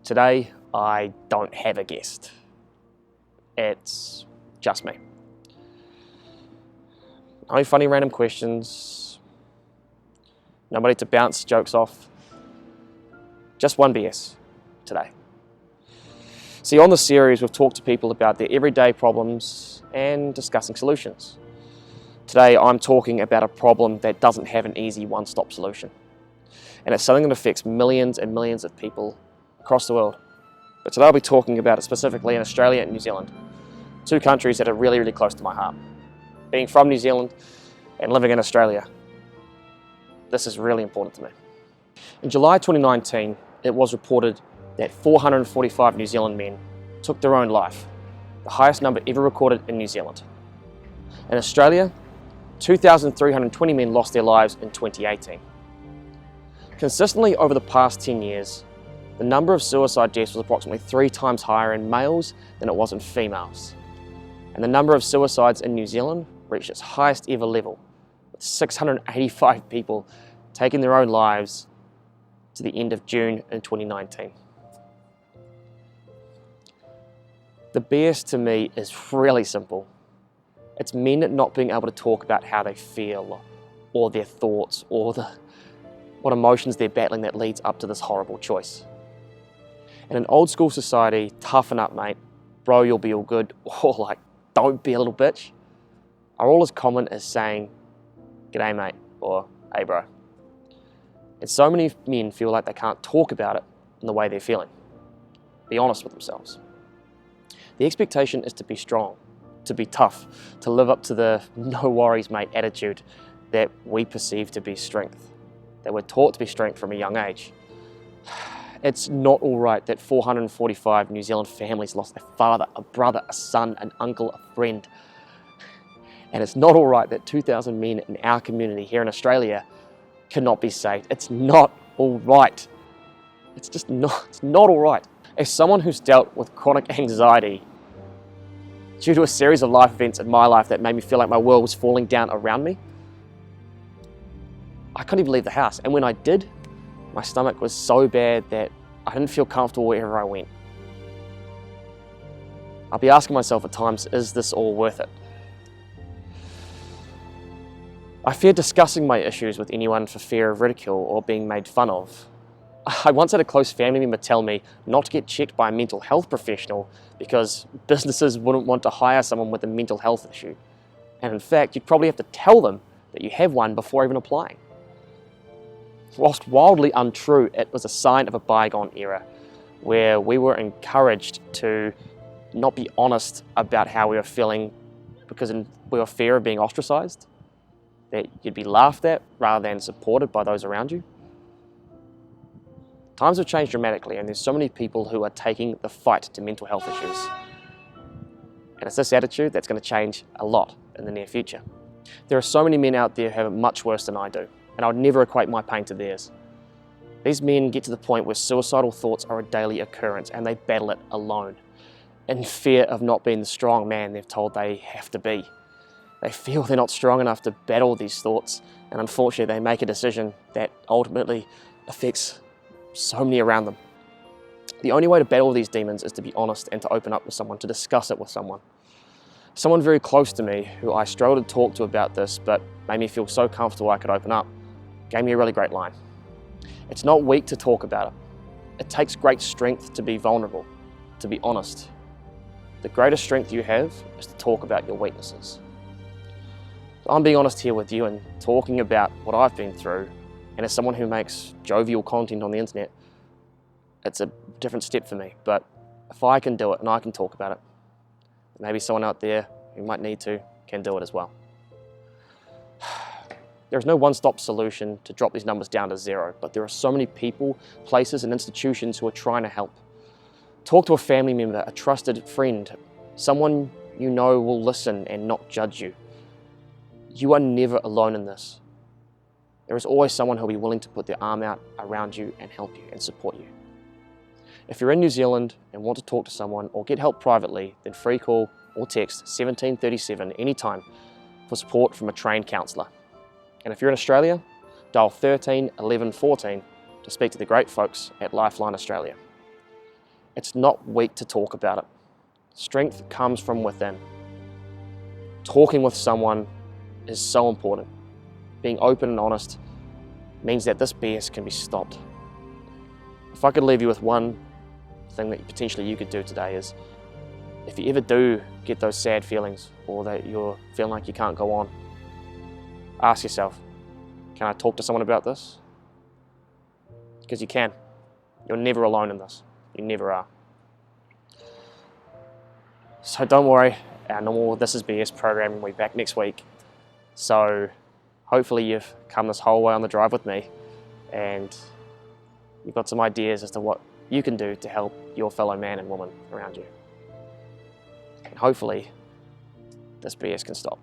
Today, I don't have a guest. It's just me. No funny random questions, nobody to bounce jokes off, just one BS today. See, on this series, we've talked to people about their everyday problems and discussing solutions. Today, I'm talking about a problem that doesn't have an easy one-stop solution. And it's something that affects millions and millions of people across the world. But today I'll be talking about it specifically in Australia and New Zealand, two countries that are really, really close to my heart. Being from New Zealand and living in Australia, this is really important to me. In July 2019, it was reported that 445 New Zealand men took their own life, the highest number ever recorded in New Zealand. In Australia, 2,320 men lost their lives in 2018. Consistently over the past 10 years, the number of suicide deaths was approximately 3 times higher in males than it was in females. And the number of suicides in New Zealand reached its highest ever level, with 685 people taking their own lives to the end of June in 2019. The BS to me is really simple. It's men not being able to talk about how they feel, or their thoughts, or what emotions they're battling that leads up to this horrible choice. In an old school society, toughen up mate, bro you'll be all good, or like don't be a little bitch, are all as common as saying g'day mate or hey bro. And so many men feel like they can't talk about it in the way they're feeling. Be honest with themselves. The expectation is to be strong, to be tough, to live up to the no worries mate attitude that we perceive to be strength, that we're taught to be strength from a young age. It's not all right that 445 New Zealand families lost a father, a brother, a son, an uncle, a friend. And it's not all right that 2,000 men in our community here in Australia cannot be saved. It's not all right. It's not all right. As someone who's dealt with chronic anxiety due to a series of life events in my life that made me feel like my world was falling down around me, I couldn't even leave the house. And when I did, my stomach was so bad that I didn't feel comfortable wherever I went. I'll be asking myself at times, is this all worth it? I fear discussing my issues with anyone for fear of ridicule or being made fun of. I once had a close family member tell me not to get checked by a mental health professional because businesses wouldn't want to hire someone with a mental health issue. And in fact, you'd probably have to tell them that you have one before even applying. Whilst wildly untrue, it was a sign of a bygone era where we were encouraged to not be honest about how we were feeling because we were fear of being ostracized, that you'd be laughed at rather than supported by those around you. Times have changed dramatically and there's so many people who are taking the fight to mental health issues. And it's this attitude that's going to change a lot in the near future. There are so many men out there who have it much worse than I do, and I would never equate my pain to theirs. These men get to the point where suicidal thoughts are a daily occurrence and they battle it alone, in fear of not being the strong man they've told they have to be. They feel they're not strong enough to battle these thoughts, and unfortunately they make a decision that ultimately affects so many around them. The only way to battle these demons is to be honest and to open up with someone, to discuss it with someone. Someone very close to me who I struggled to talk to about this but made me feel so comfortable I could open up, gave me a really great line. It's not weak to talk about it. It takes great strength to be vulnerable, to be honest. The greatest strength you have is to talk about your weaknesses. So I'm being honest here with you and talking about what I've been through, and as someone who makes jovial content on the internet, it's a different step for me, but if I can do it and I can talk about it, maybe someone out there who might need to can do it as well. There is no one-stop solution to drop these numbers down to 0, but there are so many people, places and institutions who are trying to help. Talk to a family member, a trusted friend, someone you know will listen and not judge you. You are never alone in this. There is always someone who will be willing to put their arm out around you and help you and support you. If you're in New Zealand and want to talk to someone or get help privately, then free call or text 1737 anytime for support from a trained counsellor. And if you're in Australia, dial 13 11 14 to speak to the great folks at Lifeline Australia. It's not weak to talk about it. Strength comes from within. Talking with someone is so important. Being open and honest means that this BS can be stopped. If I could leave you with one thing that potentially you could do today is, if you ever do get those sad feelings or that you're feeling like you can't go on, ask yourself, can I talk to someone about this? Because you can. You're never alone in this. You never are. So don't worry, our normal ThisIsBS program will be back next week. So hopefully you've come this whole way on the drive with me and you've got some ideas as to what you can do to help your fellow man and woman around you. And hopefully this BS can stop.